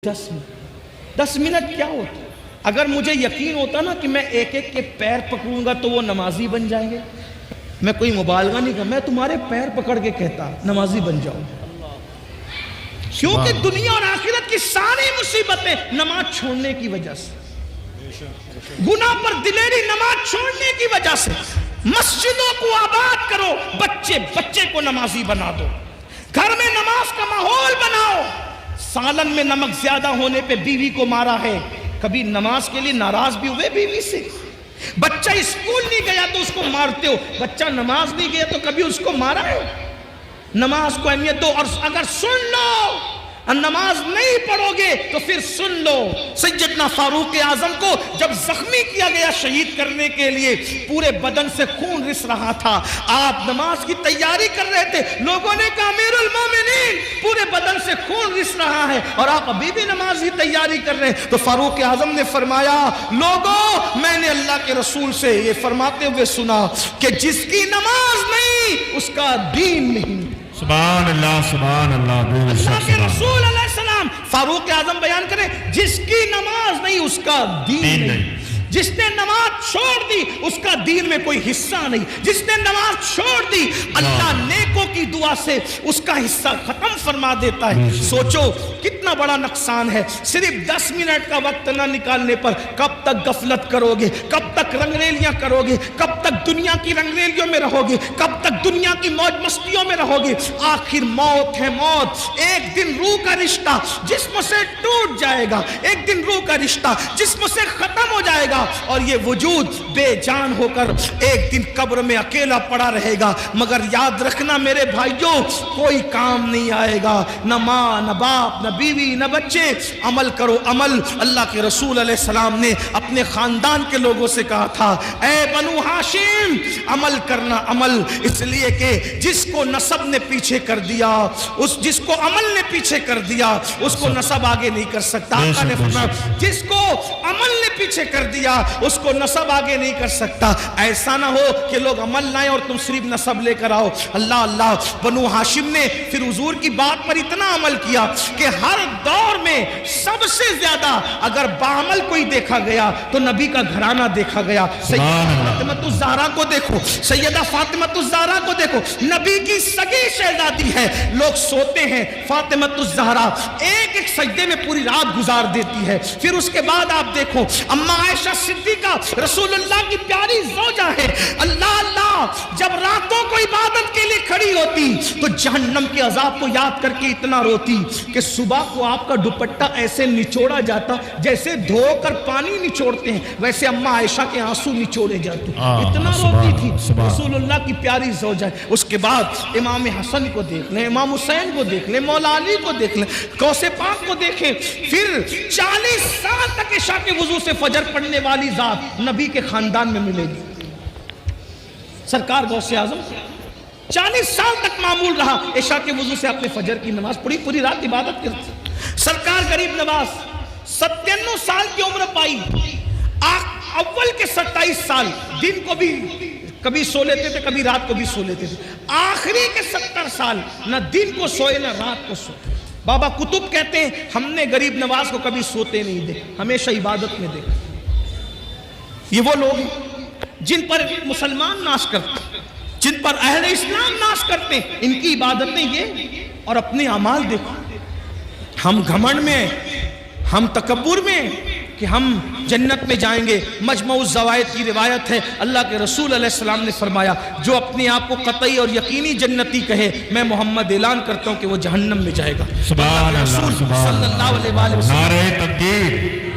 10 minute کیا ہوتا ہے؟ اگر مجھے یقین ہوتا نا کہ میں ایک ایک کے پیر پکڑوں گا تو وہ نمازی بن جائیں گے، میں کوئی مبالغہ نہیں کرتا، میں تمہارے پیر پکڑ کے کہتا نمازی بن جاؤ، کیونکہ دنیا اور آخرت کی ساری مصیبتیں نماز چھوڑنے کی وجہ سے، گناہ پر دلیری نماز چھوڑنے کی وجہ سے۔ مسجدوں کو آباد کرو، بچے کو نمازی بنا دو، گھر میں نماز کا ماحول بناؤ۔ سالن میں نمک زیادہ ہونے پہ بیوی کو مارا ہے، کبھی نماز کے لیے ناراض بھی ہوئے بیوی سے؟ بچہ اسکول نہیں گیا تو اس کو مارتے ہو، بچہ نماز نہیں گیا تو کبھی اس کو مارا ہے؟ نماز کو اہمیت دو، اور اگر سن لو نماز نہیں پڑھو گے تو پھر سن لو، سیدنا فاروق اعظم کو جب زخمی کیا گیا شہید کرنے کے لیے، پورے بدن سے خون رس رہا تھا، آپ نماز کی تیاری کر رہے تھے، لوگوں نے کہا امیر المومنین پورے بدن سے خون رس رہا ہے اور آپ ابھی بھی نماز کی تیاری کر رہے ہیں، تو فاروق اعظم نے فرمایا لوگوں میں نے اللہ کے رسول سے یہ فرماتے ہوئے سنا کہ جس کی نماز نہیں اس کا دین نہیں۔ سبحان اللہ سبحان اللہ، اللہ کے رسول علیہ السلام فاروق اعظم بیان کریں جس کی نماز نہیں اس کا دین نہیں، جس نے نماز چھوڑ دی اس کا دین میں کوئی حصہ نہیں، جس نے نماز چھوڑ دی اللہ نیکوں کی دعا سے اس کا حصہ ختم فرما دیتا ہے۔ سوچو کتنا بڑا نقصان ہے، صرف 10 منٹ کا وقت نہ نکالنے پر کب تک غفلت کرو گے، کب تک رنگریلیاں کرو گے، کب تک دنیا کی رنگریلیوں میں رہو گے، کب تک دنیا کی موج مستیوں میں رہو گے؟ آخر موت ہے، موت ایک دن روح کا رشتہ جسم سے ٹوٹ جائے گا، ایک دن روح کا رشتہ جسم سے ختم ہو جائے گا اور یہ وجود بے جان ہو کر ایک دن قبر میں اکیلا پڑا رہے گا۔ مگر یاد رکھنا میرے بھائیوں کوئی کام نہیں آئے گا، نہ ماں نہ باپ نہ بیوی نہ بچے، عمل کرو عمل۔ اللہ کے رسول علیہ السلام نے اپنے خاندان کے لوگوں سے کہا تھا اے بنو ہاشم عمل کرنا عمل، اس لیے کہ جس کو نسب نے پیچھے کر دیا، جس کو عمل نے پیچھے کر دیا اس کو نسب آگے نہیں کر سکتا۔ آقا نے فرمایا جس کو عمل نے پیچھے کر دیا اس کو نسب آگے نہیں کر سکتا۔ ایسا نہ ہو کہ لوگ عمل لائیں اور تم صرف نسب لے کر آؤ۔ اللہ بنو ہاشم نے پھر حضور کی بات پر اتنا عمل کیا کہ ہر دور میں سب سے زیادہ اگر بعمل کوئی دیکھا گیا تو نبی کا گھرانہ دیکھا گیا۔ سیدہ فاطمہ الزہرا کو دیکھو، سیدہ فاطمہ الزہرا کو دیکھو، نبی کی سگی شہزادی ہے، لوگ سوتے ہیں فاطمہ الزہرا ایک ایک سجدے میں پوری رات گزار دیتی ہے۔ پھر اس کے بعد آپ دیکھو اماں عائشہ صدیقہ رسول اللہ کی پیاری زوجہ ہے، اللہ جب راتوں کو عبادت کے لیے کھڑی ہوتی تو جہنم کے عذاب کو یاد کر کے اتنا روتی کہ صبح کو آپ کا دوپٹہ ایسے نچوڑا جاتا جیسے دھو کر پانی نچوڑتے ہیں، ویسے اماں عائشہ کے آنسو نچوڑے جاتے، اتنا روتی تھی رسول اللہ کی پیاری زوجہ ہے۔ اس کے بعد امام حسن کو دیکھ لیں، امام حسین کو دیکھ لیں، مولا علی کو دیکھ لیں، غوث پاک کو دیکھیں، پھر 40 سال تک عشاء کے وضو سے فجر پڑھنے والی ذات نبی کے خاندان میں ملے گی۔ سرکار غوث اعظم 40 سال تک معمول رہا، عشاء کے وضو سے اپنے فجر کی نماز پڑھی، پوری رات عبادت کرتی۔ سرکار غریب نواز 97 سال کی عمر پائی، اول کے 27 سال دن کو بھی کبھی سو لیتے تھے، کبھی رات کو بھی سو لیتے تھے، آخری کے 70 سال نہ دن کو سوئے نہ رات کو سوئے۔ بابا قطب کہتے ہیں ہم نے غریب نواز کو کبھی سوتے نہیں دیکھا، ہمیشہ عبادت میں دیکھا۔ یہ وہ لوگ ہیں جن پر مسلمان ناش کرتے ہیں، جن پر اہل اسلام ناش کرتے ہیں، ان کی عبادتیں یہ اور اپنے اعمال دیکھو۔ ہم گھمنڈ میں، ہم تکبر میں کہ ہم جنت میں جائیں گے۔ مجمع الزوائد کی روایت ہے اللہ کے رسول علیہ السلام نے فرمایا جو اپنے آپ کو قطعی اور یقینی جنتی کہے میں محمد اعلان کرتا ہوں کہ وہ جہنم میں جائے گا۔ سبحان اللہ صلی اللہ علیہ وسلم نعرہ تکبیر۔